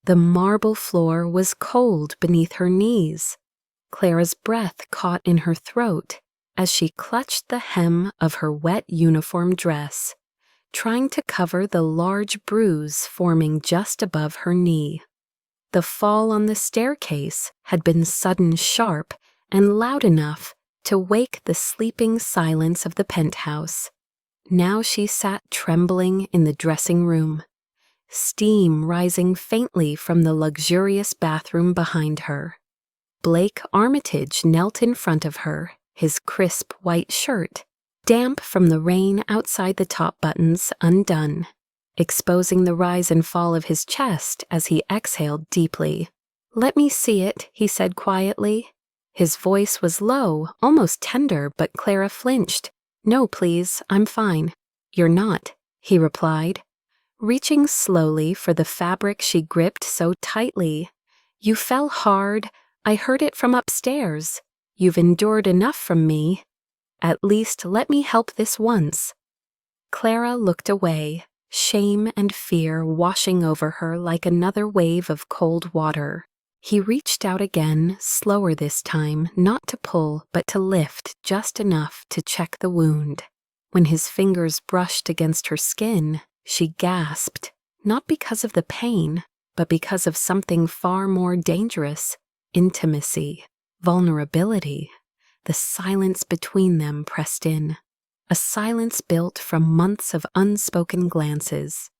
The marble floor was cold beneath her knees. Clara's breath caught in her throat as she clutched the hem of her wet uniform dress, trying to cover the large bruise forming just above her knee. The fall on the staircase had been sudden, sharp, and loud enough to wake the sleeping silence of the penthouse. Now she sat trembling in the dressing room, steam rising faintly from the luxurious bathroom behind her. Blake Armitage knelt in front of her, his crisp white shirt, damp from the rain outside the top buttons, undone, exposing the rise and fall of his chest as he exhaled deeply. "Let me see it," he said quietly. His voice was low, almost tender, but Clara flinched. "No, please, I'm fine." "You're not," he replied, reaching slowly for the fabric she gripped so tightly. "You fell hard. I heard it from upstairs. You've endured enough from me. At least let me help this once." Clara looked away, shame and fear washing over her like another wave of cold water. He reached out again, slower this time, not to pull, but to lift just enough to check the wound. When his fingers brushed against her skin, she gasped, not because of the pain, but because of something far more dangerous: intimacy, vulnerability. The silence between them pressed in, a silence built from months of unspoken glances,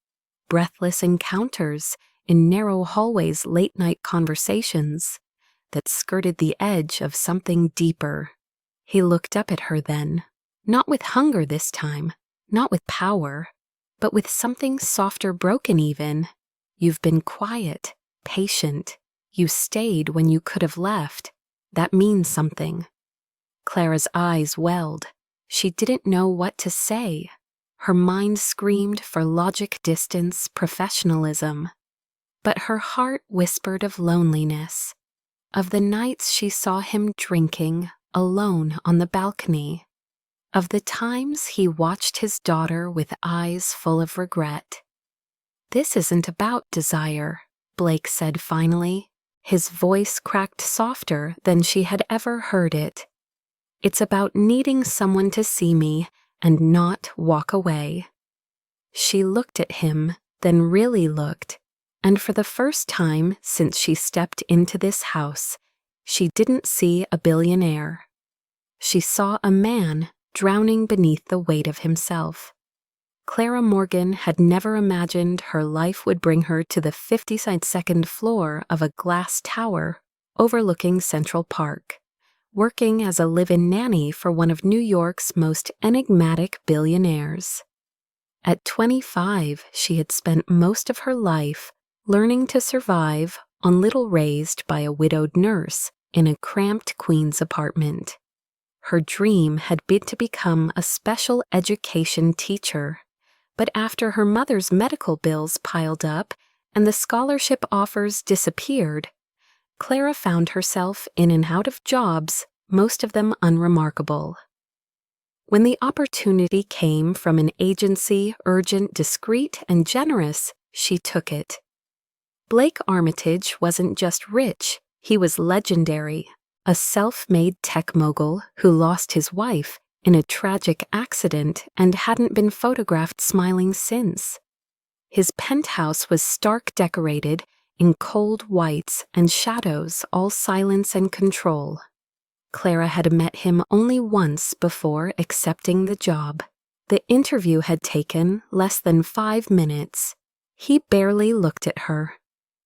breathless encounters in narrow hallways, late-night conversations that skirted the edge of something deeper. He looked up at her then, not with hunger this time, not with power, but with something softer, broken even. "You've been quiet, patient. You stayed when you could have left. That means something." Clara's eyes welled. She didn't know what to say. Her mind screamed for logic, distance, professionalism. But her heart whispered of loneliness, of the nights she saw him drinking alone on the balcony, of the times he watched his daughter with eyes full of regret. "This isn't about desire," Blake said finally. His voice cracked softer than she had ever heard it. "It's about needing someone to see me and not walk away." She looked at him, then really looked, and for the first time since she stepped into this house, she didn't see a billionaire. She saw a man drowning beneath the weight of himself. Clara Morgan had never imagined her life would bring her to the 52nd floor of a glass tower overlooking Central Park, working as a live-in nanny for one of New York's most enigmatic billionaires. At 25, she had spent most of her life learning to survive on little raised by a widowed nurse in a cramped Queens apartment. Her dream had been to become a special education teacher, but after her mother's medical bills piled up and the scholarship offers disappeared, Clara found herself in and out of jobs, most of them unremarkable. When the opportunity came from an agency urgent, discreet, and generous, she took it. Blake Armitage wasn't just rich, he was legendary, a self-made tech mogul who lost his wife in a tragic accident and hadn't been photographed smiling since. His penthouse was stark decorated in cold whites and shadows, all silence and control. Clara had met him only once before accepting the job. The interview had taken less than 5 minutes. He barely looked at her,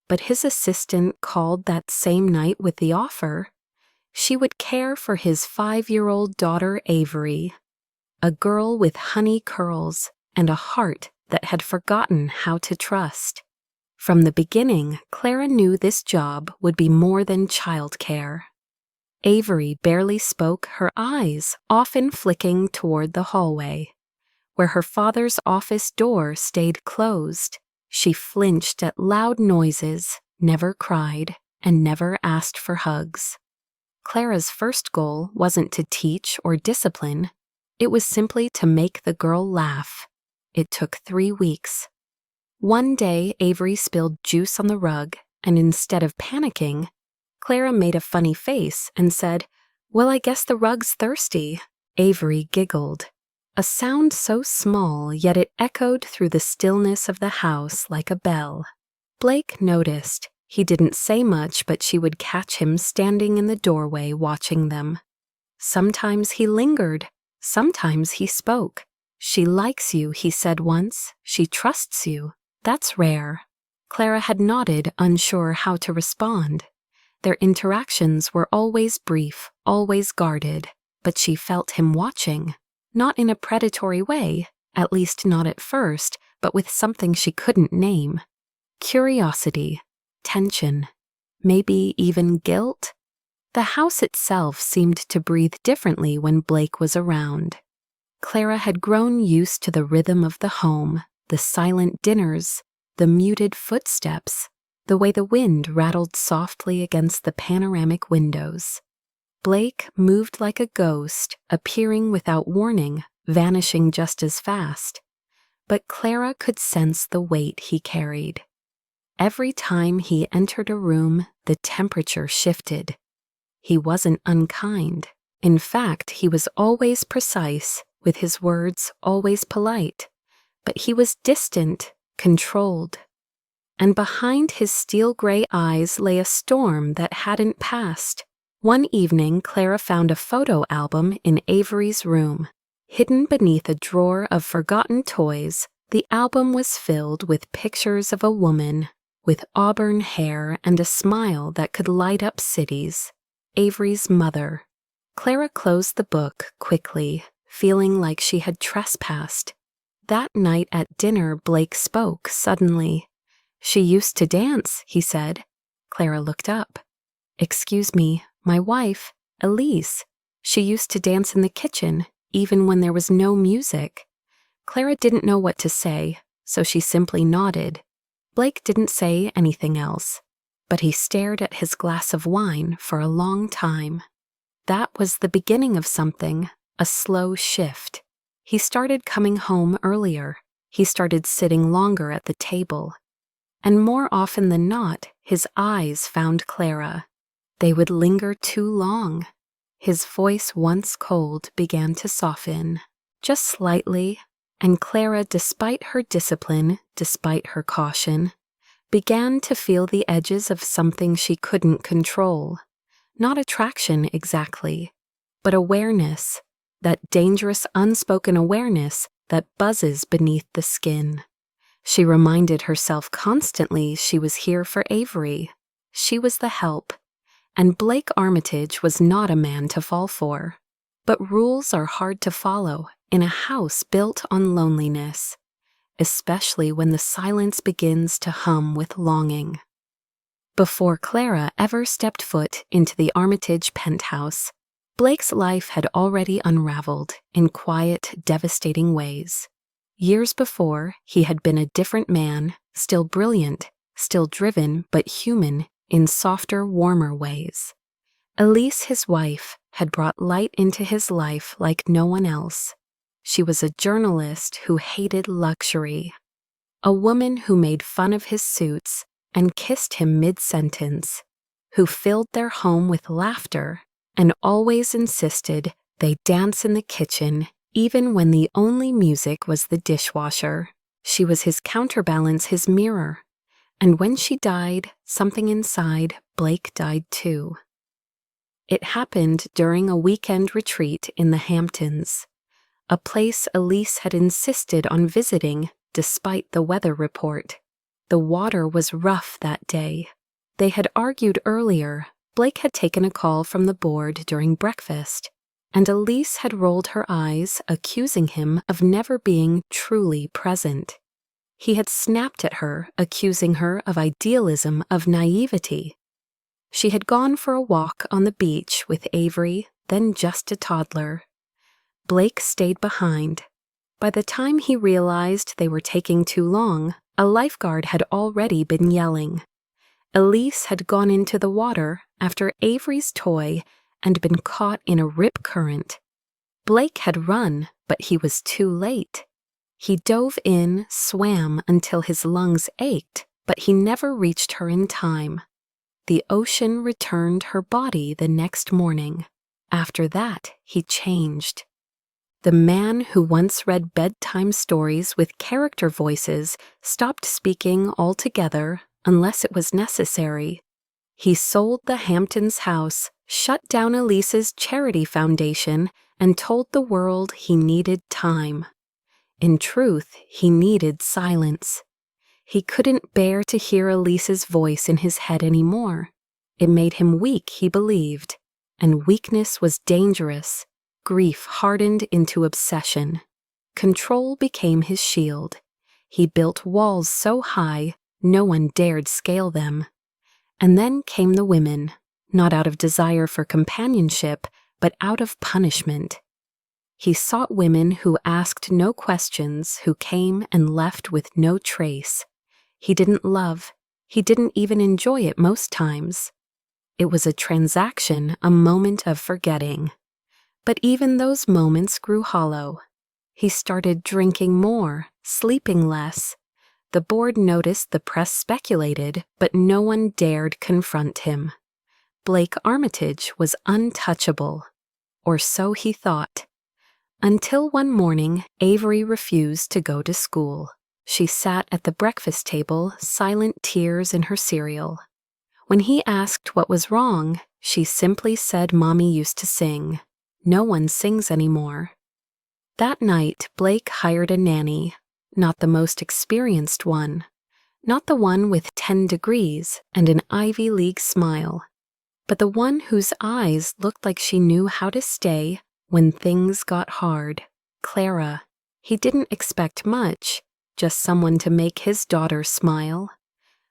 but his assistant called that same night with the offer. She would care for his 5-year-old daughter Avery, a girl with honey curls and a heart that had forgotten how to trust. From the beginning, Clara knew this job would be more than childcare. Avery barely spoke, her eyes often flicking toward the hallway, where her father's office door stayed closed. She flinched at loud noises, never cried, and never asked for hugs. Clara's first goal wasn't to teach or discipline. It was simply to make the girl laugh. It took 3 weeks. One day, Avery spilled juice on the rug, and instead of panicking, Clara made a funny face and said, "Well, I guess the rug's thirsty." Avery giggled. A sound so small, yet it echoed through the stillness of the house like a bell. Blake noticed. He didn't say much, but she would catch him standing in the doorway watching them. Sometimes he lingered. Sometimes he spoke. "She likes you," he said once. "She trusts you." That's rare. Clara had nodded, unsure how to respond. Their interactions were always brief, always guarded, but she felt him watching. Not in a predatory way, at least not at first, but with something she couldn't name. Curiosity, tension, maybe even guilt. The house itself seemed to breathe differently when Blake was around. Clara had grown used to the rhythm of the home, the silent dinners, the muted footsteps, the way the wind rattled softly against the panoramic windows. Blake moved like a ghost, appearing without warning, vanishing just as fast. But Clara could sense the weight he carried. Every time he entered a room, the temperature shifted. He wasn't unkind. In fact, he was always precise, with his words always polite. But he was distant, controlled. And behind his steel-gray eyes lay a storm that hadn't passed. One evening, Clara found a photo album in Avery's room. Hidden beneath a drawer of forgotten toys, the album was filled with pictures of a woman with auburn hair and a smile that could light up cities. Avery's mother. Clara closed the book quickly, feeling like she had trespassed. That night at dinner, Blake spoke suddenly. "She used to dance," he said. Clara looked up. "Excuse me, my wife, Elise. She used to dance in the kitchen, even when there was no music." Clara didn't know what to say, so she simply nodded. Blake didn't say anything else, but he stared at his glass of wine for a long time. That was the beginning of something, a slow shift. He started coming home earlier. He started sitting longer at the table. And more often than not, his eyes found Clara. They would linger too long. His voice, once cold, began to soften, just slightly, and Clara, despite her discipline, despite her caution, began to feel the edges of something she couldn't control. Not attraction exactly, but awareness, that dangerous unspoken awareness that buzzes beneath the skin. She reminded herself constantly she was here for Avery. She was the help, and Blake Armitage was not a man to fall for. But rules are hard to follow in a house built on loneliness, especially when the silence begins to hum with longing. Before Clara ever stepped foot into the Armitage penthouse, Blake's life had already unraveled in quiet, devastating ways. Years before, he had been a different man, still brilliant, still driven, but human in softer, warmer ways. Elise, his wife, had brought light into his life like no one else. She was a journalist who hated luxury, a woman who made fun of his suits and kissed him mid-sentence, who filled their home with laughter and always insisted they dance in the kitchen even when the only music was the dishwasher. She was his counterbalance, his mirror. And when she died, something inside Blake died too. It happened during a weekend retreat in the Hamptons, a place Elise had insisted on visiting despite the weather report. The water was rough that day. They had argued earlier. Blake had taken a call from the board during breakfast, and Elise had rolled her eyes, accusing him of never being truly present. He had snapped at her, accusing her of idealism, of naivety. She had gone for a walk on the beach with Avery, then just a toddler. Blake stayed behind. By the time he realized they were taking too long, a lifeguard had already been yelling. Elise had gone into the water after Avery's toy and been caught in a rip current. Blake had run, but he was too late. He dove in, swam until his lungs ached, but he never reached her in time. The ocean returned her body the next morning. After that, he changed. The man who once read bedtime stories with character voices stopped speaking altogether unless it was necessary. He sold the Hamptons house, shut down Elise's charity foundation, and told the world he needed time. In truth, he needed silence. He couldn't bear to hear Elise's voice in his head anymore. It made him weak, he believed, and weakness was dangerous. Grief hardened into obsession. Control became his shield. He built walls so high, no one dared scale them. And then came the women, not out of desire for companionship, but out of punishment. He sought women who asked no questions, who came and left with no trace. He didn't love. He didn't even enjoy it most times. It was a transaction, a moment of forgetting. But even those moments grew hollow. He started drinking more, sleeping less. The board noticed, the press speculated, but no one dared confront him. Blake Armitage was untouchable, or so he thought. Until one morning, Avery refused to go to school. She sat at the breakfast table, silent tears in her cereal. When he asked what was wrong, she simply said Mommy used to sing. No one sings anymore. That night, Blake hired a nanny, not the most experienced one, not the one with 10 degrees and an Ivy League smile, but the one whose eyes looked like she knew how to stay when things got hard. Clara. He didn't expect much, just someone to make his daughter smile.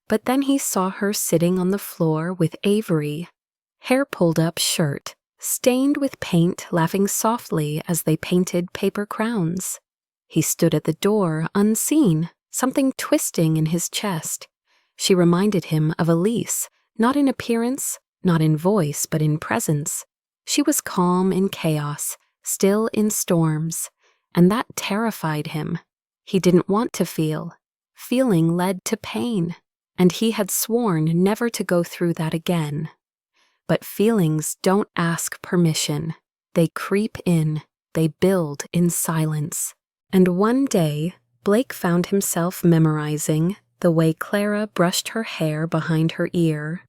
But then he saw her sitting on the floor with Avery, hair pulled up, shirt stained with paint, laughing softly as they painted paper crowns. He stood at the door, unseen, something twisting in his chest. She reminded him of Elise, not in appearance, not in voice, but in presence. She was calm in chaos, still in storms, and that terrified him. He didn't want to feel. Feeling led to pain, and he had sworn never to go through that again. But feelings don't ask permission. They creep in, they build in silence. And one day, Blake found himself memorizing the way Clara brushed her hair behind her ear,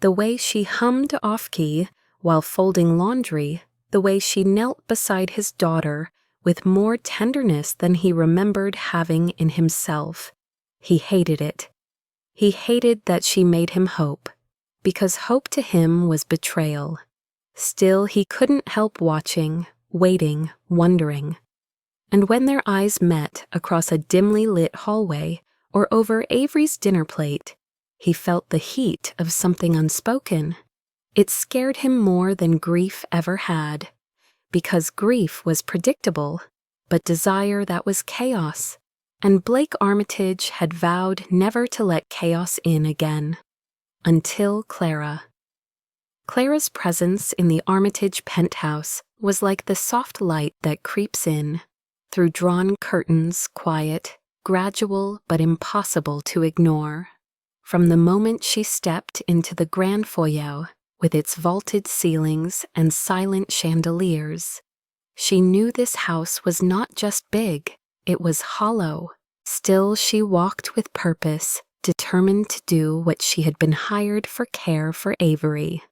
the way she hummed off-key while folding laundry, the way she knelt beside his daughter with more tenderness than he remembered having in himself. He hated it. He hated that she made him hope, because hope to him was betrayal. Still, he couldn't help watching, waiting, wondering. And when their eyes met across a dimly lit hallway or over Avery's dinner plate, he felt the heat of something unspoken. It scared him more than grief ever had, because grief was predictable, but desire, that was chaos. And Blake Armitage had vowed never to let chaos in again. Until Clara. Clara's presence in the Armitage penthouse was like the soft light that creeps in, through drawn curtains, quiet, gradual but impossible to ignore. From the moment she stepped into the grand foyer, with its vaulted ceilings and silent chandeliers, she knew this house was not just big, it was hollow. Still, she walked with purpose, determined to do what she had been hired for, care for Avery.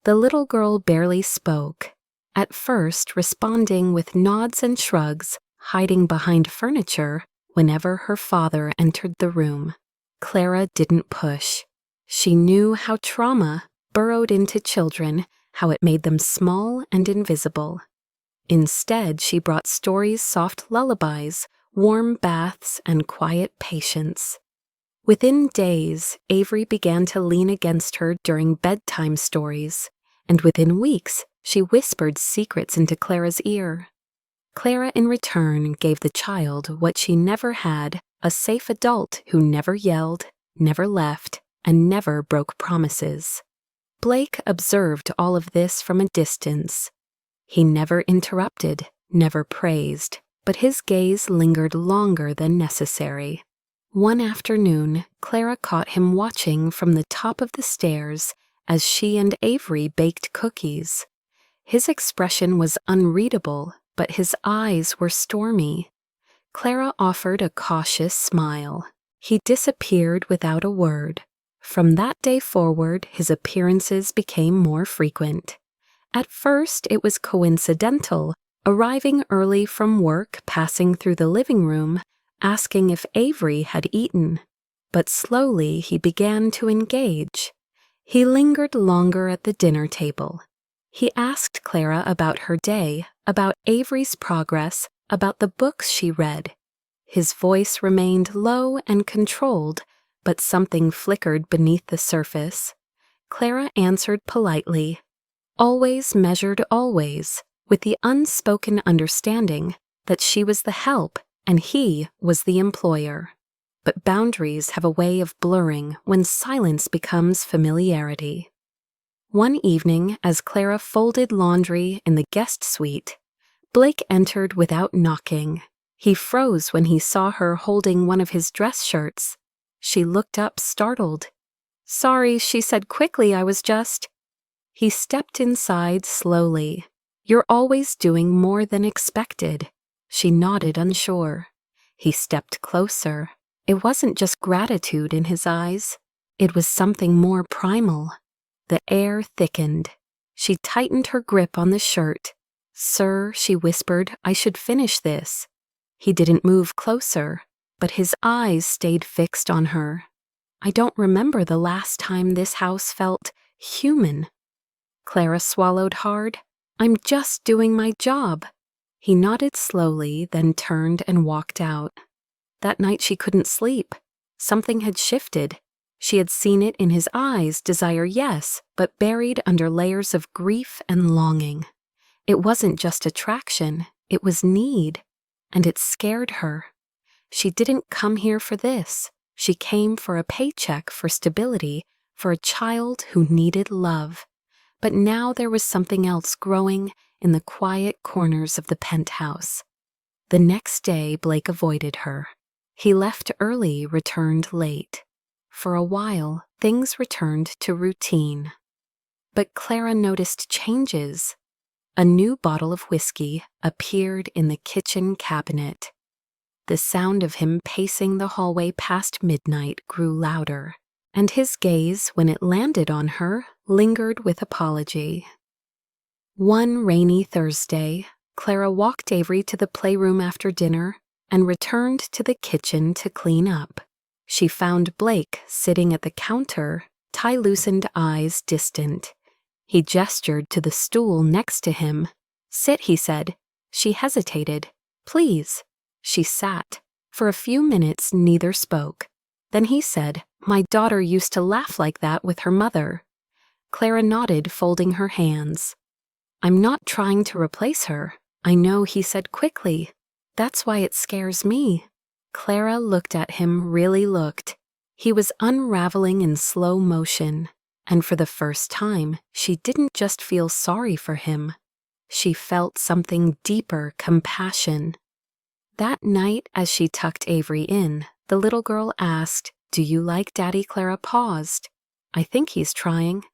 The little girl barely spoke, at first responding with nods and shrugs, hiding behind furniture whenever her father entered the room. Clara didn't push. She knew how trauma burrowed into children, how it made them small and invisible. Instead, she brought stories, soft lullabies, warm baths, and quiet patience. Within days, Avery began to lean against her during bedtime stories, and within weeks, she whispered secrets into Clara's ear. Clara, in return, gave the child what she never had, a safe adult who never yelled, never left, and never broke promises. Blake observed all of this from a distance. He never interrupted, never praised, but his gaze lingered longer than necessary. One afternoon, Clara caught him watching from the top of the stairs as she and Avery baked cookies. His expression was unreadable, but his eyes were stormy. Clara offered a cautious smile. He disappeared without a word. From that day forward, his appearances became more frequent. At first, it was coincidental, arriving early from work, passing through the living room, asking if Avery had eaten. But slowly he began to engage. He lingered longer at the dinner table. He asked Clara about her day, about Avery's progress, about the books she read. His voice remained low and controlled, but something flickered beneath the surface. Clara answered politely, always measured always, with the unspoken understanding that she was the help and he was the employer. But boundaries have a way of blurring when silence becomes familiarity. One evening, as Clara folded laundry in the guest suite, Blake entered without knocking. He froze when he saw her holding one of his dress shirts. She looked up, startled. "Sorry," she said quickly, "I was just—" He stepped inside slowly. "You're always doing more than expected." She nodded, unsure. He stepped closer. It wasn't just gratitude in his eyes. It was something more primal. The air thickened. She tightened her grip on the shirt. "Sir," she whispered, "I should finish this." He didn't move closer, but his eyes stayed fixed on her. "I don't remember the last time this house felt human." Clara swallowed hard. "I'm just doing my job." He nodded slowly, then turned and walked out. That night she couldn't sleep. Something had shifted. She had seen it in his eyes, desire, yes, but buried under layers of grief and longing. It wasn't just attraction, it was need, and it scared her. She didn't come here for this. She came for a paycheck, for stability, for a child who needed love. But now there was something else growing in the quiet corners of the penthouse. The next day, Blake avoided her. He left early, returned late. For a while, things returned to routine. But Clara noticed changes. A new bottle of whiskey appeared in the kitchen cabinet. The sound of him pacing the hallway past midnight grew louder, and his gaze, when it landed on her, lingered with apology. One rainy Thursday, Clara walked Avery to the playroom after dinner and returned to the kitchen to clean up. She found Blake sitting at the counter, tie-loosened eyes distant. He gestured to the stool next to him. "Sit," he said. She hesitated. "Please." She sat. For a few minutes, neither spoke. Then he said, "My daughter used to laugh like that with her mother." Clara nodded, folding her hands. "I'm not trying to replace her." "I know," he said quickly. "That's why it scares me." Clara looked at him, really looked. He was unraveling in slow motion, and for the first time, she didn't just feel sorry for him. She felt something deeper, compassion. That night, as she tucked Avery in, the little girl asked, "Do you like Daddy?" Clara paused. "I think he's trying."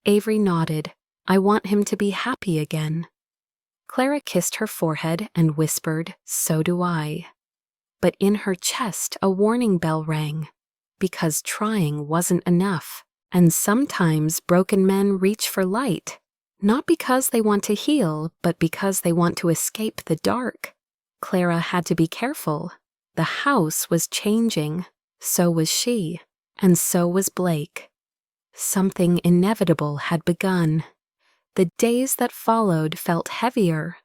Avery nodded. "I want him to be happy again." Clara kissed her forehead and whispered, "So do I." But in her chest, a warning bell rang, because trying wasn't enough. And sometimes broken men reach for light, not because they want to heal, but because they want to escape the dark. Clara had to be careful. The house was changing. So was she. And so was Blake. Something inevitable had begun. The days that followed felt heavier.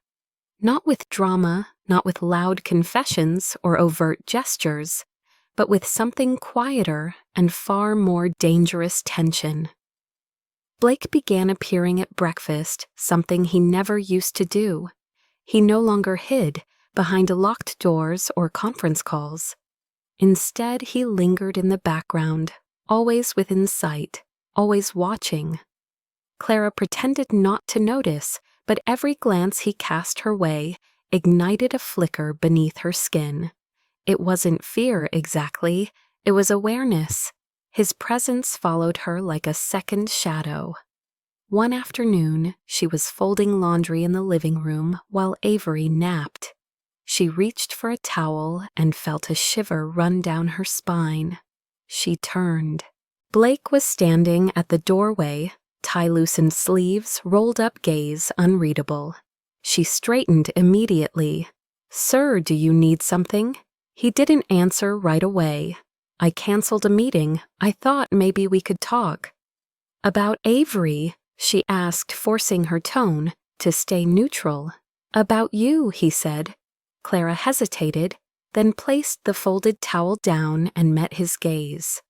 Not with drama, not with loud confessions or overt gestures, but with something quieter and far more dangerous tension. Blake began appearing at breakfast, something he never used to do. He no longer hid behind locked doors or conference calls. Instead, he lingered in the background, always within sight, always watching. Clara pretended not to notice, but every glance he cast her way ignited a flicker beneath her skin. It wasn't fear exactly, It was awareness. His presence followed her like a second shadow. One afternoon, she was folding laundry in the living room while Avery napped. She reached for a towel and felt a shiver run down her spine. She turned. Blake was standing at the doorway, tie-loosened sleeves, rolled-up gaze unreadable. She straightened immediately. "Sir, do you need something?" He didn't answer right away. "I canceled a meeting. I thought maybe we could talk." "About Avery?" she asked, forcing her tone to stay neutral. "About you," he said. Clara hesitated, then placed the folded towel down and met his gaze.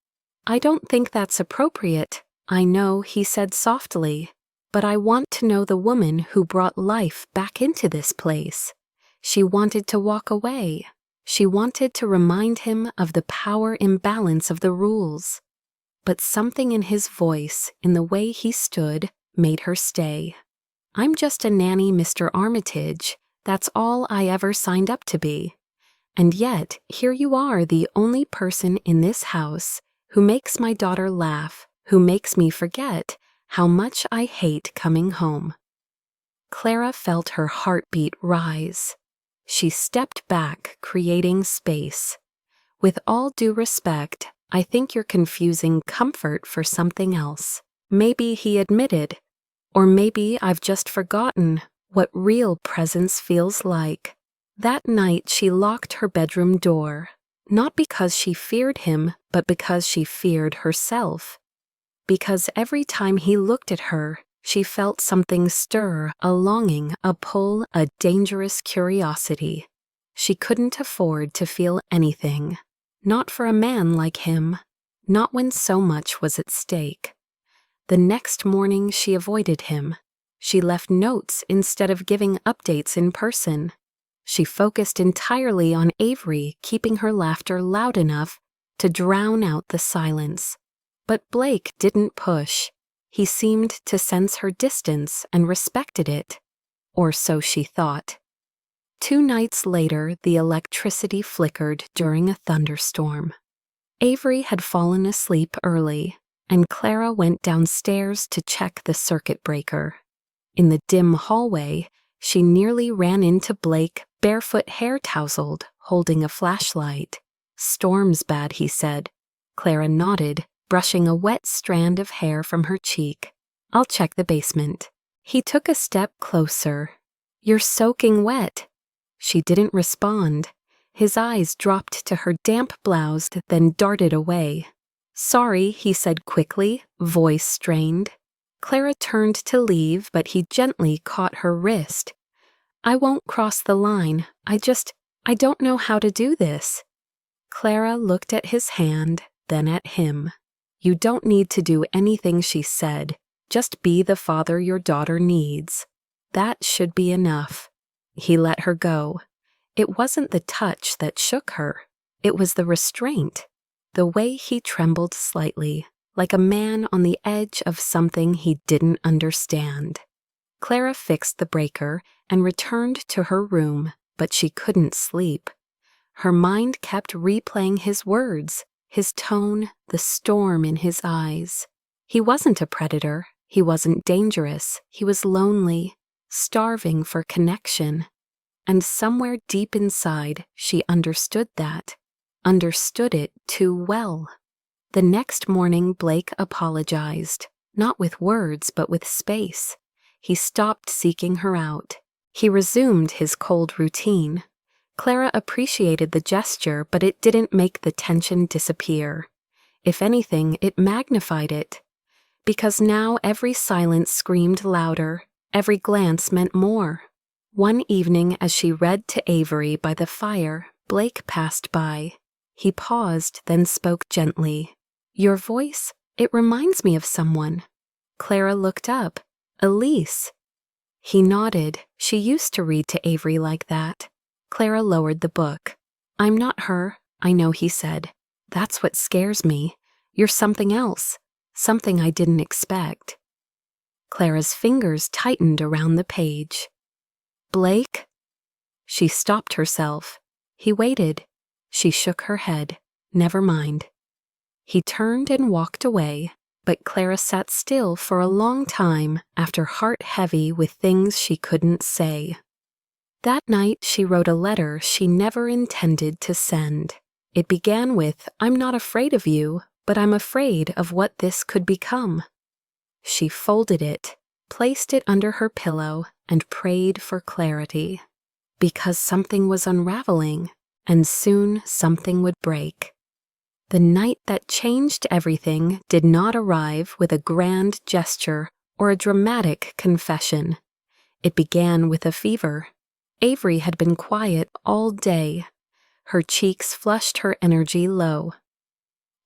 "I don't think that's appropriate." "I know," he said softly, "but I want to know the woman who brought life back into this place." She wanted to walk away. She wanted to remind him of the power imbalance of the rules. But something in his voice, in the way he stood, made her stay. "I'm just a nanny, Mr. Armitage. That's all I ever signed up to be. And yet, here you are, the only person in this house who makes my daughter laugh, who makes me forget how much I hate coming home." Clara felt her heartbeat rise. She stepped back, creating space. "With all due respect, I think you're confusing comfort for something else." Maybe he admitted, or maybe I've just forgotten what real presence feels like. That night she locked her bedroom door, not because she feared him, but because she feared herself. Because every time he looked at her, she felt something stir, a longing, a pull, a dangerous curiosity. She couldn't afford to feel anything. Not for a man like him. Not when so much was at stake. The next morning she avoided him. She left notes instead of giving updates in person. She focused entirely on Avery, keeping her laughter loud enough to drown out the silence. But Blake didn't push. He seemed to sense her distance and respected it. Or so she thought. 2 nights later, the electricity flickered during a thunderstorm. Avery had fallen asleep early, and Clara went downstairs to check the circuit breaker. In the dim hallway, she nearly ran into Blake, barefoot, hair tousled, holding a flashlight. "Storm's bad," he said. Clara nodded, brushing a wet strand of hair from her cheek. "I'll check the basement." He took a step closer. "You're soaking wet." She didn't respond. His eyes dropped to her damp blouse, then darted away. "Sorry," he said quickly, voice strained. Clara turned to leave, but he gently caught her wrist. "I won't cross the line. I don't know how to do this." Clara looked at his hand, then at him. "You don't need to do anything," she said. "Just be the father your daughter needs. That should be enough." He let her go. It wasn't the touch that shook her. It was the restraint. The way he trembled slightly, like a man on the edge of something he didn't understand. Clara fixed the breaker and returned to her room, but she couldn't sleep. Her mind kept replaying his words, his tone, the storm in his eyes. He wasn't a predator. He wasn't dangerous. He was lonely, starving for connection. And somewhere deep inside, she understood that. Understood it too well. The next morning, Blake apologized, not with words, but with space. He stopped seeking her out. He resumed his cold routine. Clara appreciated the gesture, but it didn't make the tension disappear. If anything, it magnified it. Because now every silence screamed louder, every glance meant more. One evening, as she read to Avery by the fire, Blake passed by. He paused, then spoke gently. "Your voice, it reminds me of someone." Clara looked up. "Elise." He nodded. She used to read to Avery like that. Clara lowered the book. "I'm not her, I know," he said. "That's what scares me. You're something else, something I didn't expect." Clara's fingers tightened around the page. "Blake?" She stopped herself. He waited. She shook her head. "Never mind." He turned and walked away, but Clara sat still for a long time after heart heavy with things she couldn't say. That night she wrote a letter she never intended to send. It began with, "I'm not afraid of you, but I'm afraid of what this could become." She folded it, placed it under her pillow, and prayed for clarity. Because something was unraveling, and soon something would break. The night that changed everything did not arrive with a grand gesture or a dramatic confession. It began with a fever. Avery had been quiet all day. Her cheeks flushed her energy low.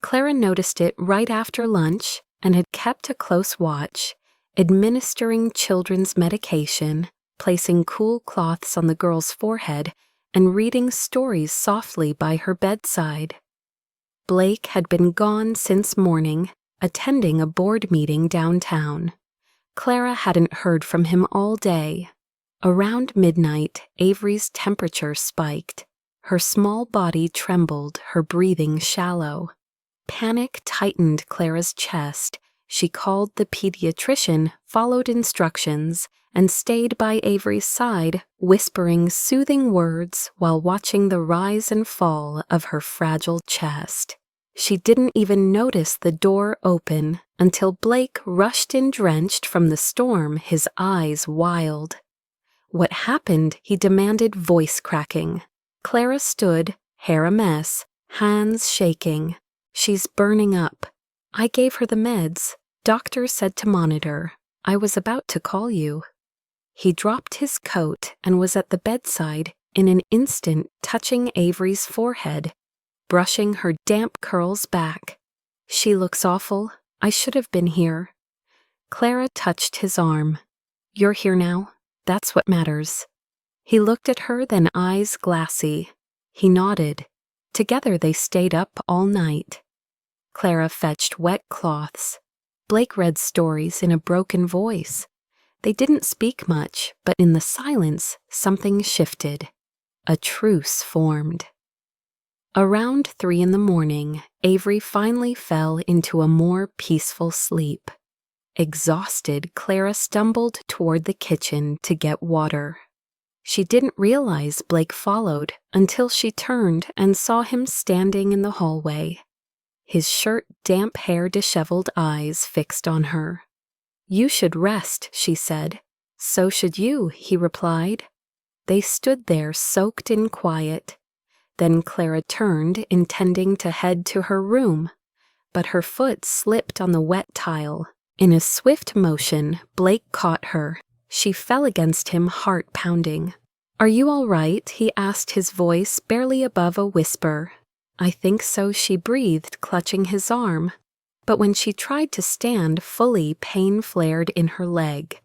Clara noticed it right after lunch and had kept a close watch, administering children's medication, placing cool cloths on the girl's forehead, and reading stories softly by her bedside. Blake had been gone since morning, attending a board meeting downtown. Clara hadn't heard from him all day. Around midnight, Avery's temperature spiked. Her small body trembled, her breathing shallow. Panic tightened Clara's chest. She called the pediatrician, followed instructions, and stayed by Avery's side, whispering soothing words while watching the rise and fall of her fragile chest. She didn't even notice the door open until Blake rushed in drenched from the storm, his eyes wild. "What happened?" he demanded, voice cracking. Clara stood, hair a mess, hands shaking. "She's burning up. I gave her the meds. Doctor said to monitor. I was about to call you." He dropped his coat and was at the bedside in an instant, touching Avery's forehead, brushing her damp curls back. "She looks awful. I should have been here." Clara touched his arm. "You're here now. That's what matters." He looked at her, then eyes glassy. He nodded. Together they stayed up all night. Clara fetched wet cloths. Blake read stories in a broken voice. They didn't speak much, but in the silence, something shifted. A truce formed. Around 3 a.m, Avery finally fell into a more peaceful sleep. Exhausted, Clara stumbled toward the kitchen to get water. She didn't realize Blake followed until she turned and saw him standing in the hallway. His shirt, damp hair, disheveled eyes fixed on her. "You should rest," she said. "So should you," he replied. They stood there soaked in quiet. Then Clara turned, intending to head to her room, but her foot slipped on the wet tile. In a swift motion, Blake caught her. She fell against him, heart pounding. "Are you all right?" he asked, his voice barely above a whisper. "I think so," she breathed, clutching his arm. But when she tried to stand fully, pain flared in her leg.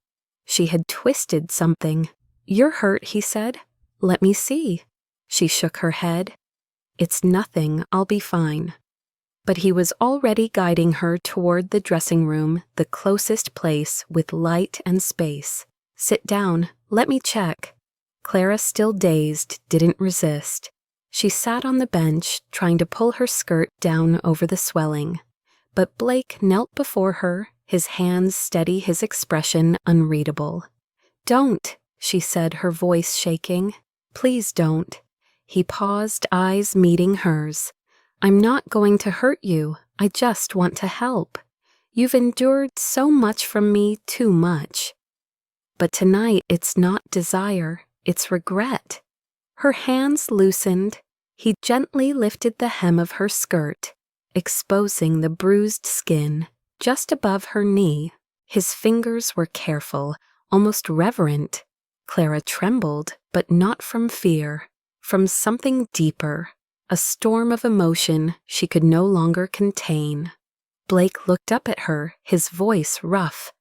She had twisted something. "You're hurt," he said. "Let me see." She shook her head. "It's nothing. I'll be fine." But he was already guiding her toward the dressing room, the closest place with light and space. "Sit down. Let me check." Clara, still dazed, didn't resist. She sat on the bench, trying to pull her skirt down over the swelling. But Blake knelt before her, his hands steady, his expression unreadable. "Don't," she said, her voice shaking. "Please don't." He paused, eyes meeting hers. "I'm not going to hurt you. I just want to help. You've endured so much from me, too much. But tonight it's not desire, it's regret." Her hands loosened. He gently lifted the hem of her skirt, exposing the bruised skin just above her knee. His fingers were careful, almost reverent. Clara trembled, but not from fear, from something deeper, a storm of emotion she could no longer contain. Blake looked up at her, his voice rough.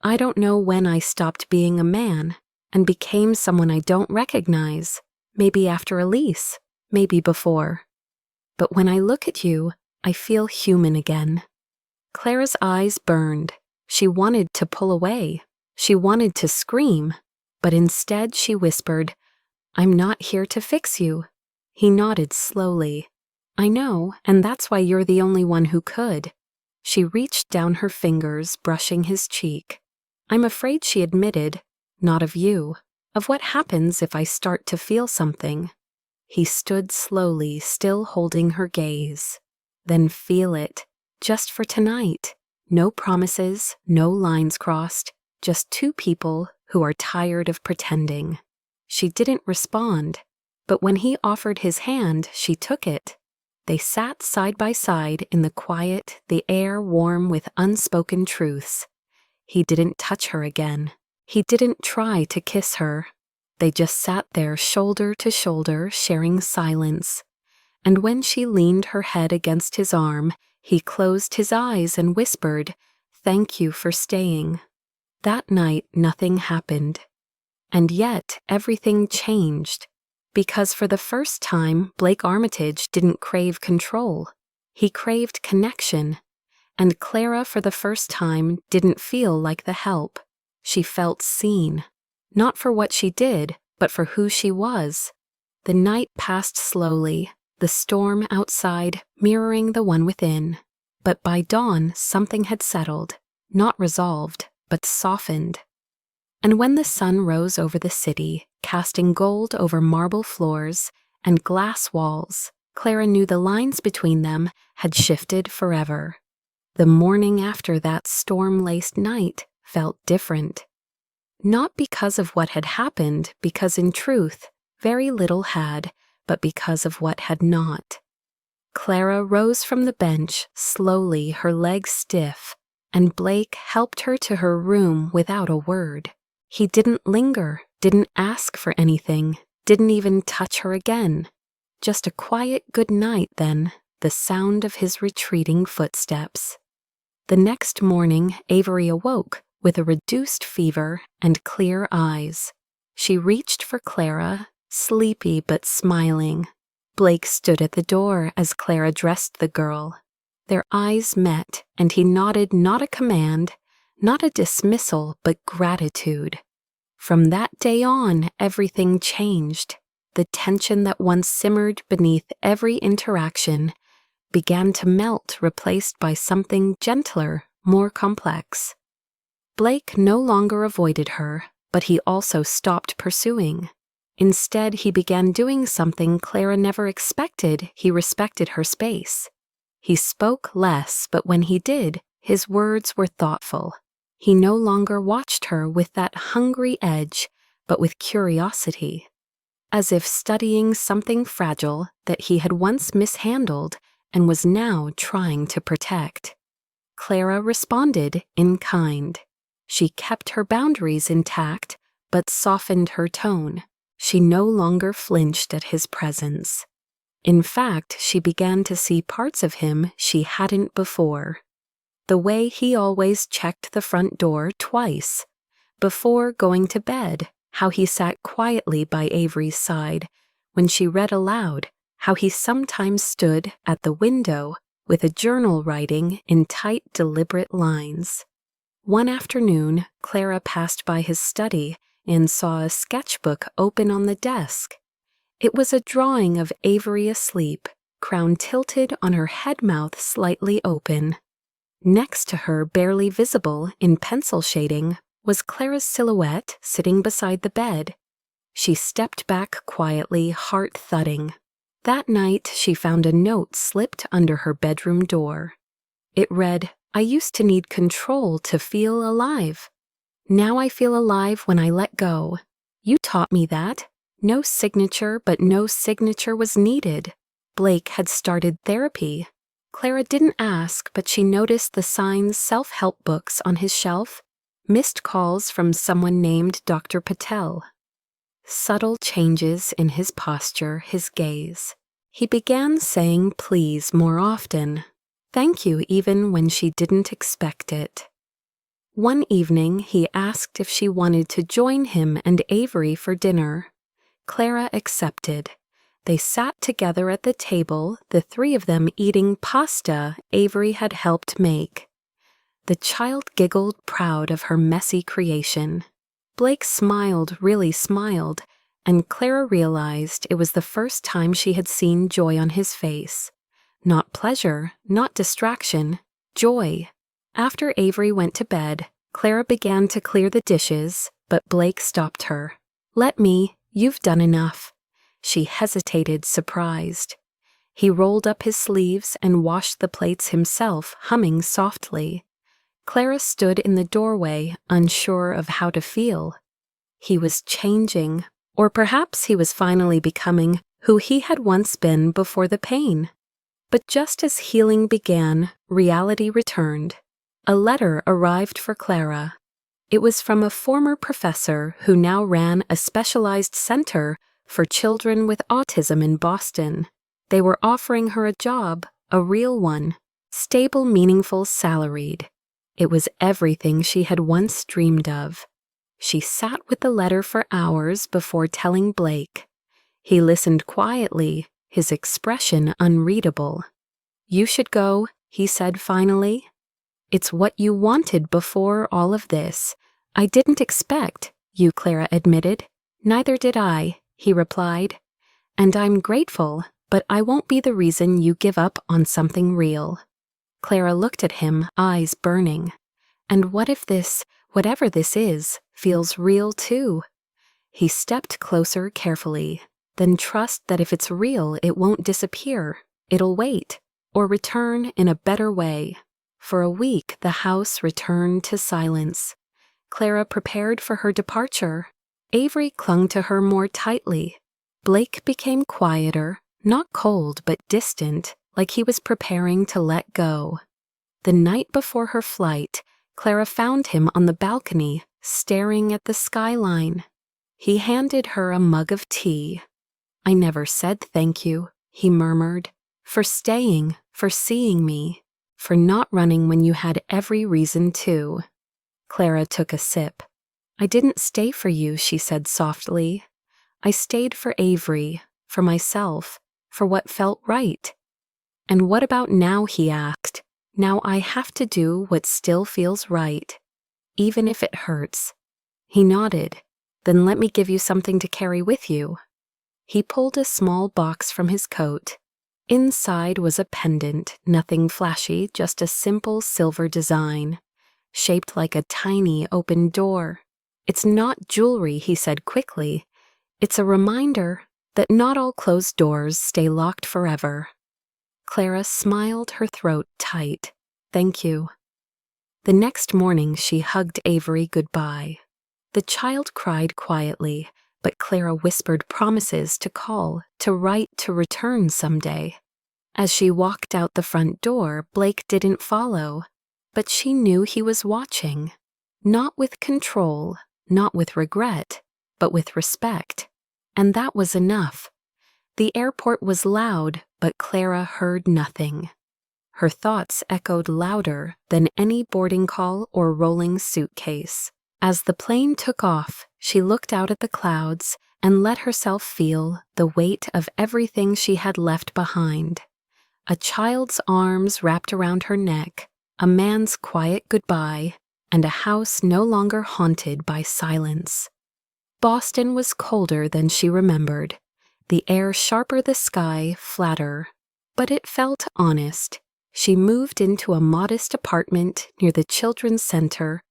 "I don't know when I stopped being a man and became someone I don't recognize. Maybe after Elise, maybe before. But when I look at you, I feel human again." Clara's eyes burned. She wanted to pull away. She wanted to scream. But instead she whispered, "I'm not here to fix you." He nodded slowly. I know, and that's why you're the only one who could. She reached down her fingers, brushing his cheek. I'm afraid, she admitted, not of you, of what happens if I start to feel something. He stood slowly, still holding her gaze. Then feel it, just for tonight. No promises, no lines crossed, just two people who are tired of pretending. She didn't respond, but when he offered his hand, she took it. They sat side by side in the quiet, the air warm with unspoken truths. He didn't touch her again. He didn't try to kiss her. They just sat there shoulder to shoulder, sharing silence. And when she leaned her head against his arm, he closed his eyes and whispered, "Thank you for staying." That night, nothing happened. And yet, everything changed. Because for the first time, Blake Armitage didn't crave control. He craved connection. And Clara, for the first time, didn't feel like the help. She felt seen. Not for what she did, but for who she was. The night passed slowly, the storm outside mirroring the one within. But by dawn, something had settled, not resolved, but softened. And when the sun rose over the city, casting gold over marble floors and glass walls, Clara knew the lines between them had shifted forever. The morning after that storm-laced night felt different. Not because of what had happened, because in truth, very little had, but because of what had not. Clara rose from the bench, slowly, her legs stiff, and Blake helped her to her room without a word. He didn't linger, didn't ask for anything, didn't even touch her again. Just a quiet good night then, the sound of his retreating footsteps. The next morning, Avery awoke with a reduced fever and clear eyes. She reached for Clara, sleepy but smiling. Blake stood at the door as Clara dressed the girl. Their eyes met, and he nodded not a command, not a dismissal, but gratitude. From that day on, everything changed. The tension that once simmered beneath every interaction began to melt, replaced by something gentler, more complex. Blake no longer avoided her, but he also stopped pursuing. Instead, he began doing something Clara never expected. He respected her space. He spoke less, but when he did, his words were thoughtful. He no longer watched her with that hungry edge, but with curiosity, as if studying something fragile that he had once mishandled and was now trying to protect. Clara responded in kind. She kept her boundaries intact, but softened her tone. She no longer flinched at his presence. In fact, she began to see parts of him she hadn't before. The way he always checked the front door twice. Before going to bed, how he sat quietly by Avery's side when she read aloud, how he sometimes stood at the window with a journal writing in tight, deliberate lines. One afternoon, Clara passed by his study and saw a sketchbook open on the desk. It was a drawing of Avery asleep, crown tilted on her head, mouth slightly open. Next to her, barely visible in pencil shading, was Clara's silhouette sitting beside the bed. She stepped back quietly, heart thudding. That night, she found a note slipped under her bedroom door. It read, "I used to need control to feel alive. Now I feel alive when I let go. You taught me that. No signature, but no signature was needed." Blake had started therapy. Clara didn't ask, but she noticed the signed self-help books on his shelf, missed calls from someone named Dr. Patel. Subtle changes in his posture, his gaze. He began saying please more often, thank you even when she didn't expect it. One evening, he asked if she wanted to join him and Avery for dinner. Clara accepted. They sat together at the table, the three of them eating pasta Avery had helped make. The child giggled, proud of her messy creation. Blake smiled, really smiled, and Clara realized it was the first time she had seen joy on his face. Not pleasure, not distraction, joy. After Avery went to bed, Clara began to clear the dishes, but Blake stopped her. "Let me, you've done enough." She hesitated, surprised. He rolled up his sleeves and washed the plates himself, humming softly. Clara stood in the doorway, unsure of how to feel. He was changing, or perhaps he was finally becoming who he had once been before the pain. But just as healing began, reality returned. A letter arrived for Clara. It was from a former professor who now ran a specialized center for children with autism in Boston. They were offering her a job, a real one, stable, meaningful, salaried. It was everything she had once dreamed of. She sat with the letter for hours before telling Blake. He listened quietly, his expression unreadable. "You should go," he said finally. "It's what you wanted before all of this. I didn't expect you," Clara admitted. "Neither did I," he replied. "And I'm grateful, but I won't be the reason you give up on something real." Clara looked at him, eyes burning. "And what if this, whatever this is, feels real too?" He stepped closer carefully. "Then trust that if it's real, it won't disappear. It'll wait, or return in a better way." For a week, the house returned to silence. Clara prepared for her departure. Avery clung to her more tightly. Blake became quieter, not cold but distant, like he was preparing to let go. The night before her flight, Clara found him on the balcony, staring at the skyline. He handed her a mug of tea. "I never said thank you," he murmured, "for staying, for seeing me, for not running when you had every reason to." Clara took a sip. "I didn't stay for you," she said softly. "I stayed for Avery, for myself, for what felt right." "And what about now?" he asked. "Now I have to do what still feels right, even if it hurts." He nodded. "Then let me give you something to carry with you." He pulled a small box from his coat. Inside was a pendant, nothing flashy, just a simple silver design, shaped like a tiny open door. "It's not jewelry," he said quickly. "It's a reminder that not all closed doors stay locked forever." Clara smiled, her throat tight. "Thank you." The next morning she hugged Avery goodbye. The child cried quietly, but Clara whispered promises to call, to write, to return someday. As she walked out the front door, Blake didn't follow, but she knew he was watching. Not with control, not with regret, but with respect. And that was enough. The airport was loud, but Clara heard nothing. Her thoughts echoed louder than any boarding call or rolling suitcase. As the plane took off, she looked out at the clouds and let herself feel the weight of everything she had left behind. A child's arms wrapped around her neck, a man's quiet goodbye, and a house no longer haunted by silence. Boston was colder than she remembered, the air sharper, the sky flatter, but it felt honest. She moved into a modest apartment near the Children's Center,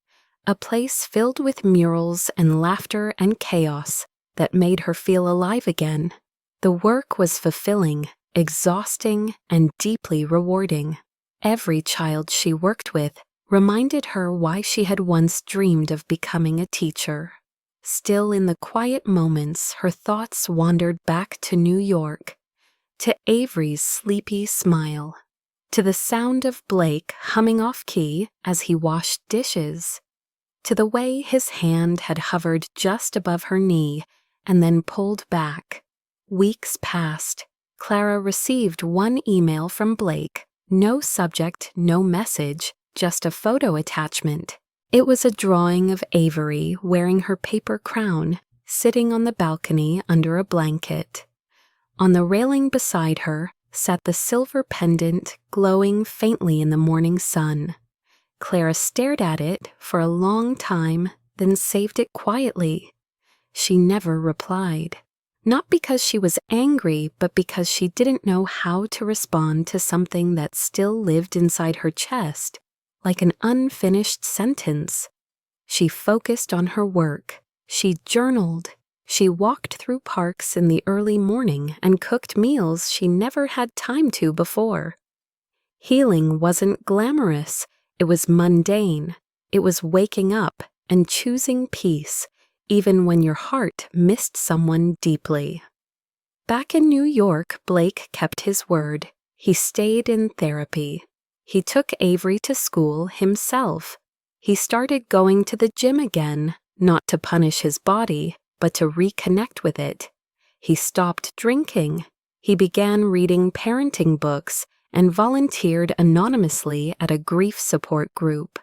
a place filled with murals and laughter and chaos that made her feel alive again. The work was fulfilling, exhausting, and deeply rewarding. Every child she worked with reminded her why she had once dreamed of becoming a teacher. Still, in the quiet moments, her thoughts wandered back to New York, to Avery's sleepy smile, to the sound of Blake humming off-key as he washed dishes, to the way his hand had hovered just above her knee and then pulled back. Weeks passed. Clara received one email from Blake. No subject, no message, just a photo attachment. It was a drawing of Avery wearing her paper crown, sitting on the balcony under a blanket. On the railing beside her sat the silver pendant glowing faintly in the morning sun. Clara stared at it for a long time, then saved it quietly. She never replied. Not because she was angry, but because she didn't know how to respond to something that still lived inside her chest, like an unfinished sentence. She focused on her work. She journaled. She walked through parks in the early morning and cooked meals she never had time to before. Healing wasn't glamorous. It was mundane. It was waking up and choosing peace, even when your heart missed someone deeply. Back in New York, Blake kept his word. He stayed in therapy. He took Avery to school himself. He started going to the gym again, not to punish his body, but to reconnect with it. He stopped drinking. He began reading parenting books and volunteered anonymously at a grief support group.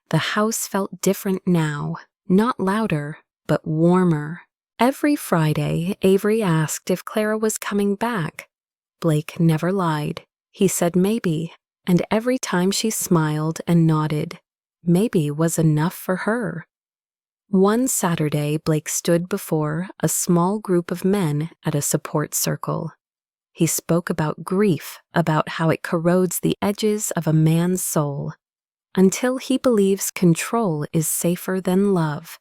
The house felt different now, not louder, but warmer. Every Friday, Avery asked if Clara was coming back. Blake never lied. He said maybe, and every time she smiled and nodded, maybe was enough for her. One Saturday, Blake stood before a small group of men at a support circle. He spoke about grief, about how it corrodes the edges of a man's soul, until he believes control is safer than love.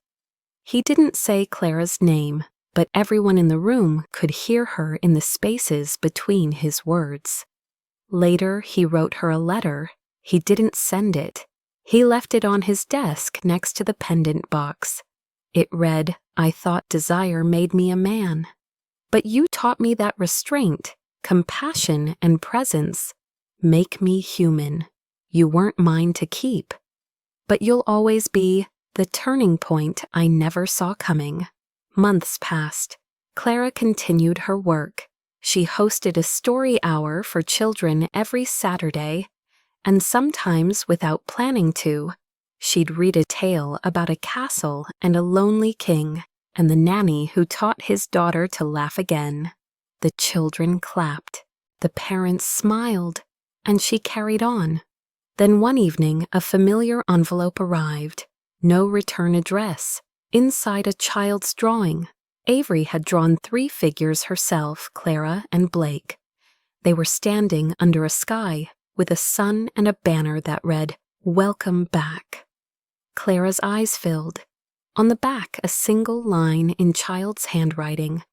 He didn't say Clara's name, but everyone in the room could hear her in the spaces between his words. Later, he wrote her a letter. He didn't send it. He left it on his desk next to the pendant box. It read, "I thought desire made me a man. But you taught me that restraint, compassion, and presence make me human. You weren't mine to keep. But you'll always be the turning point I never saw coming." Months passed. Clara continued her work. She hosted a story hour for children every Saturday, and sometimes without planning to, she'd read a tale about a castle and a lonely king, and the nanny who taught his daughter to laugh again. The children clapped, the parents smiled, and she carried on. Then one evening, a familiar envelope arrived. No return address. Inside a child's drawing. Avery had drawn 3 figures herself, Clara and Blake. They were standing under a sky with a sun and a banner that read, "Welcome back." Clara's eyes filled. On the back, a single line in child's handwriting,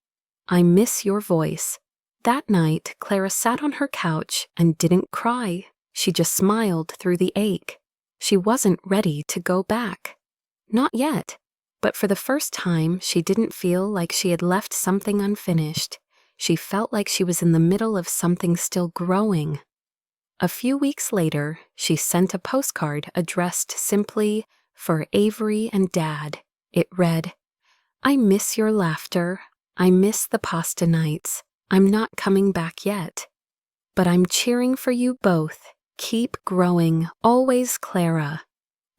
"I miss your voice." That night, Clara sat on her couch and didn't cry. She just smiled through the ache. She wasn't ready to go back. Not yet. But for the first time, she didn't feel like she had left something unfinished. She felt like she was in the middle of something still growing. A few weeks later, she sent a postcard addressed simply, "For Avery and Dad." It read, "I miss your laughter. I miss the pasta nights. I'm not coming back yet. But I'm cheering for you both. Keep growing. Always, Clara."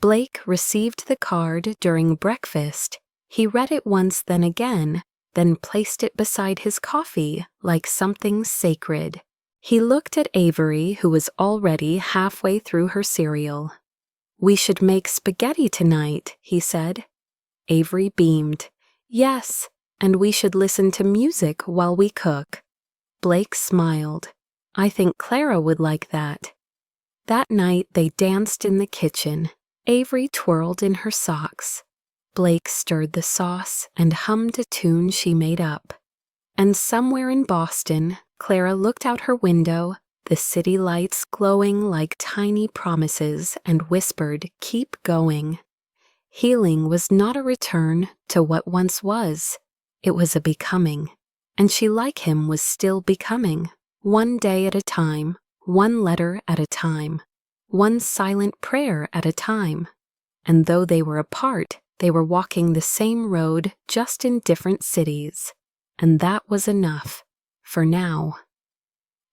Blake received the card during breakfast. He read it once, then again, then placed it beside his coffee like something sacred. He looked at Avery, who was already halfway through her cereal. "We should make spaghetti tonight," he said. Avery beamed. "Yes, and we should listen to music while we cook." Blake smiled. "I think Clara would like that." That night they danced in the kitchen. Avery twirled in her socks. Blake stirred the sauce and hummed a tune she made up. And somewhere in Boston, Clara looked out her window, the city lights glowing like tiny promises, and whispered, "Keep going." Healing was not a return to what once was. It was a becoming. And she, like him, was still becoming, one day at a time, one letter at a time, one silent prayer at a time. And though they were apart, they were walking the same road, just in different cities. And that was enough, for now.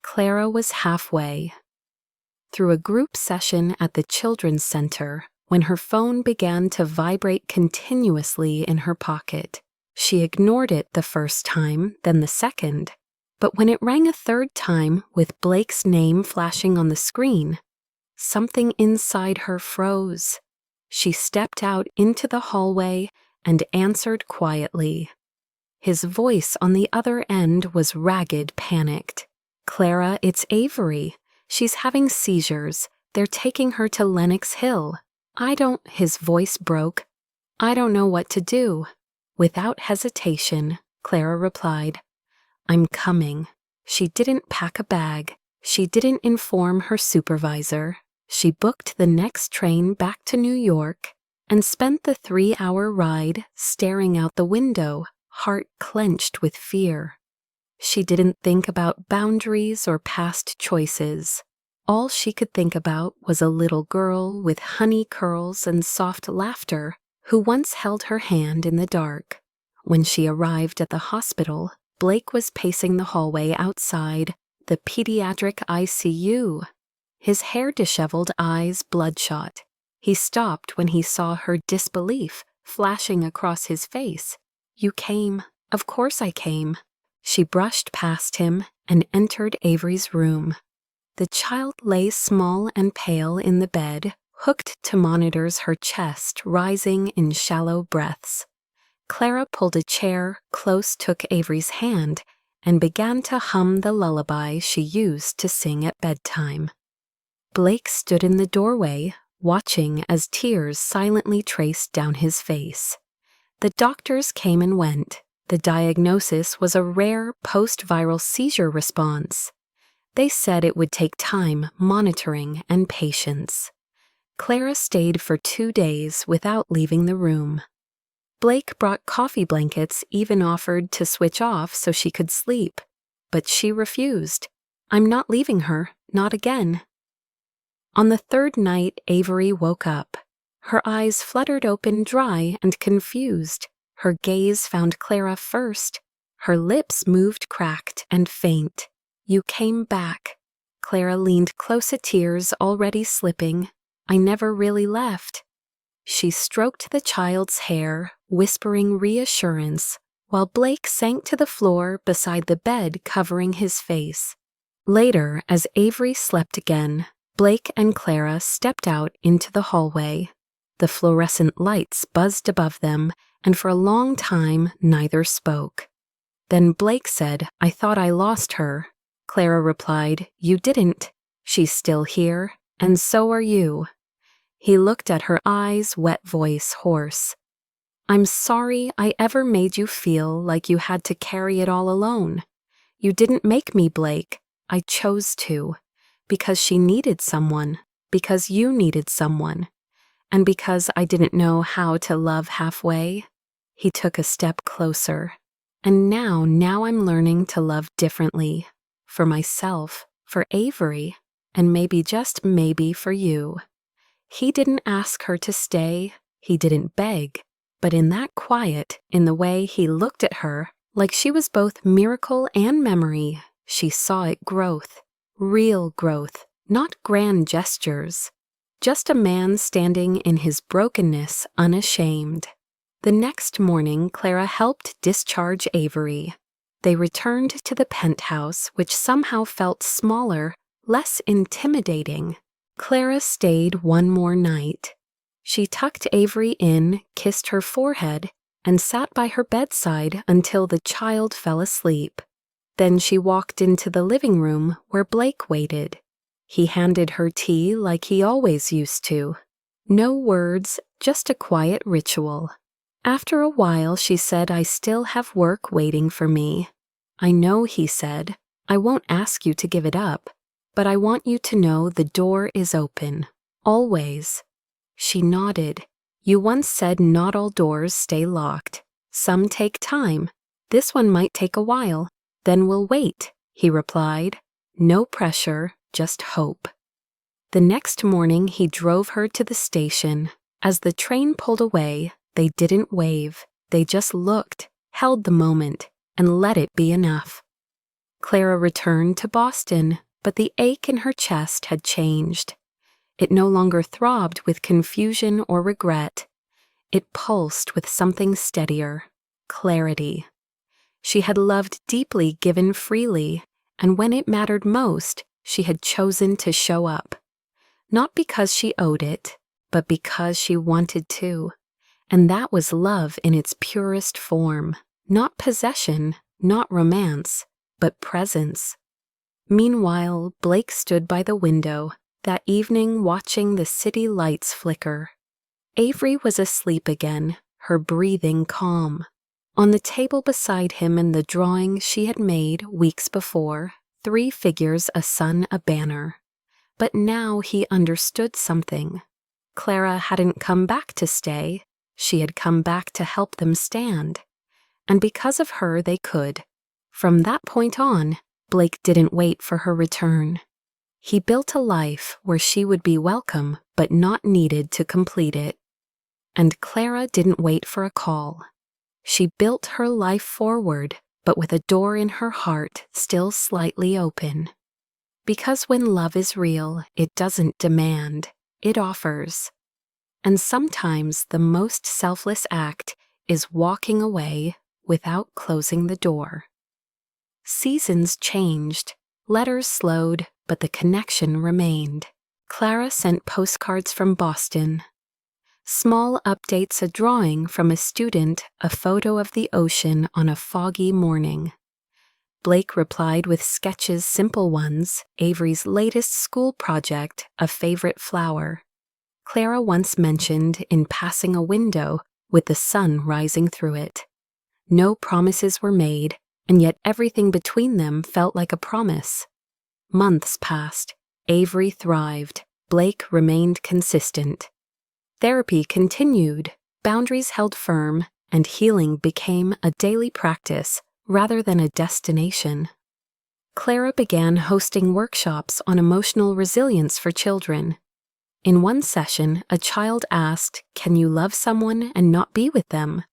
Clara was halfway. Through a group session at the Children's Center, when her phone began to vibrate continuously in her pocket, she ignored it the first time, then the second. But when it rang a third time, with Blake's name flashing on the screen, something inside her froze. She stepped out into the hallway and answered quietly, His voice on the other end was ragged, panicked. "Clara, it's Avery. She's having seizures. They're taking her to Lenox Hill. His voice broke. "I don't know what to do." Without hesitation, Clara replied, "I'm coming." She didn't pack a bag. She didn't inform her supervisor. She booked the next train back to New York and spent the 3-hour ride staring out the window, heart clenched with fear. She didn't think about boundaries or past choices. All she could think about was a little girl with honey curls and soft laughter who once held her hand in the dark. When she arrived at the hospital, Blake was pacing the hallway outside the pediatric ICU, his hair disheveled, eyes bloodshot. He stopped when he saw her disbelief flashing across his face. "You came." "Of course I came." She brushed past him and entered Avery's room. The child lay small and pale in the bed, hooked to monitors, her chest rising in shallow breaths. Clara pulled a chair close, took Avery's hand, and began to hum the lullaby she used to sing at bedtime. Blake stood in the doorway, watching as tears silently traced down his face. The doctors came and went. The diagnosis was a rare post-viral seizure response. They said it would take time, monitoring, and patience. Clara stayed for 2 days without leaving the room. Blake brought coffee blankets, even offered to switch off so she could sleep. But she refused. "I'm not leaving her, not again." On the 3rd night, Avery woke up. Her eyes fluttered open, dry and confused. Her gaze found Clara first. Her lips moved cracked and faint. "You came back." Clara leaned close, tears already slipping. "I never really left." She stroked the child's hair, whispering reassurance, while Blake sank to the floor beside the bed, covering his face. Later, as Avery slept again, Blake and Clara stepped out into the hallway. The fluorescent lights buzzed above them, and for a long time neither spoke. Then Blake said, "I thought I lost her." Clara replied, "You didn't. She's still here, and so are you." He looked at her eyes, wet voice hoarse. "I'm sorry I ever made you feel like you had to carry it all alone. You didn't make me, Blake. I chose to. Because she needed someone. Because you needed someone. And because I didn't know how to love halfway." He took a step closer. "And now I'm learning to love differently. For myself, for Avery, and maybe, just maybe, for you." He didn't ask her to stay. He didn't beg. But in that quiet, in the way he looked at her, like she was both miracle and memory, she saw it growth. Real growth, not grand gestures. Just a man standing in his brokenness, unashamed. The next morning, Clara helped discharge Avery. They returned to the penthouse, which somehow felt smaller, less intimidating. Clara stayed one more night. She tucked Avery in, kissed her forehead, and sat by her bedside until the child fell asleep. Then she walked into the living room where Blake waited. He handed her tea like he always used to. No words, just a quiet ritual. After a while, she said, "I still have work waiting for me." "I know," he said. "I won't ask you to give it up. But I want you to know the door is open. Always." She nodded. "You once said not all doors stay locked. Some take time. This one might take a while. Then we'll wait," he replied. No pressure, just hope. The next morning he drove her to the station. As the train pulled away, they didn't wave. They just looked, held the moment, and let it be enough. Clara returned to Boston, but the ache in her chest had changed. It no longer throbbed with confusion or regret. It pulsed with something steadier, clarity. She had loved deeply, given freely, and when it mattered most, she had chosen to show up. Not because she owed it, but because she wanted to. And that was love in its purest form. Not possession, not romance, but presence. Meanwhile, Blake stood by the window that evening watching the city lights flicker. Avery was asleep again, her breathing calm. On the table beside him in the drawing she had made weeks before, 3 figures, a sun, a banner. But now he understood something. Clara hadn't come back to stay. She had come back to help them stand. And because of her, they could. From that point on, Blake didn't wait for her return. He built a life where she would be welcome but not needed to complete it. And Clara didn't wait for a call. She built her life forward, but with a door in her heart still slightly open. Because when love is real, it doesn't demand, it offers. And sometimes the most selfless act is walking away without closing the door. Seasons changed, letters slowed, but the connection remained. Clara sent postcards from Boston. Small updates, a drawing from a student, a photo of the ocean on a foggy morning. Blake replied with sketches, simple ones, Avery's latest school project, a favorite flower. Clara once mentioned in passing a window with the sun rising through it. No promises were made, and yet everything between them felt like a promise. Months passed. Avery thrived. Blake remained consistent. Therapy continued, boundaries held firm, and healing became a daily practice rather than a destination. Clara began hosting workshops on emotional resilience for children. In one session, a child asked, "Can you love someone and not be with them?"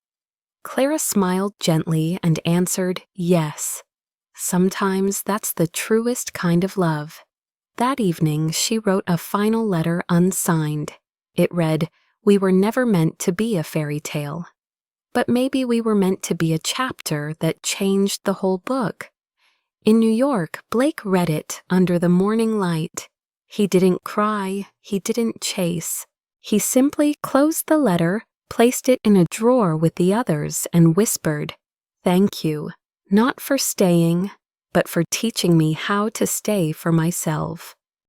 Clara smiled gently and answered, "Yes. Sometimes that's the truest kind of love." That evening, she wrote a final letter unsigned. It read, "We were never meant to be a fairy tale. But maybe we were meant to be a chapter that changed the whole book." In New York, Blake read it under the morning light. He didn't cry, he didn't chase. He simply closed the letter, placed it in a drawer with the others, and whispered, "Thank you, not for staying, but for teaching me how to stay for myself."